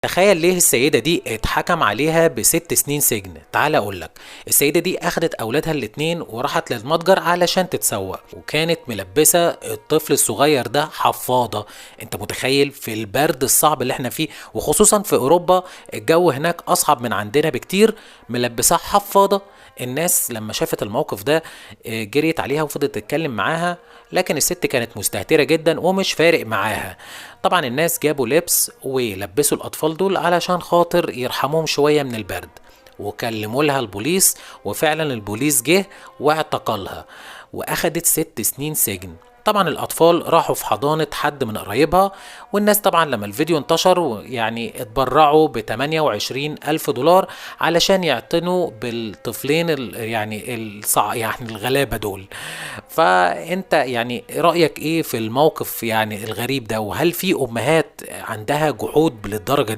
تخيل ليه السيدة دي اتحكم عليها ب6 سنين سجن. تعال اقولك. السيدة دي اخدت اولادها الاتنين وراحت للمتجر علشان تتسوق، وكانت ملبسة الطفل الصغير ده حفاضة. انت متخيل في البرد الصعب اللي احنا فيه، وخصوصا في اوروبا الجو هناك اصعب من عندنا بكتير، ملبساه حفاضة. الناس لما شافت الموقف ده جريت عليها وفضلت تتكلم معاها، لكن الست كانت مستهترة جدا ومش فارق معاها. طبعا الناس جابوا لبس ولبسوا الاطفال دول علشان خاطر يرحموهم شوية من البرد، وكلموا لها البوليس، وفعلا البوليس جه واعتقلها، واخدت 6 سنين سجن. طبعا الاطفال راحوا في حضانة حد من قرايبها، والناس طبعا لما الفيديو انتشر يعني اتبرعوا ب28,000 دولار علشان يعتنوا بالطفلين يعني الغلابة دول. فانت يعني رأيك ايه في الموقف يعني الغريب ده؟ وهل في امهات عندها جحود للدرجة دي؟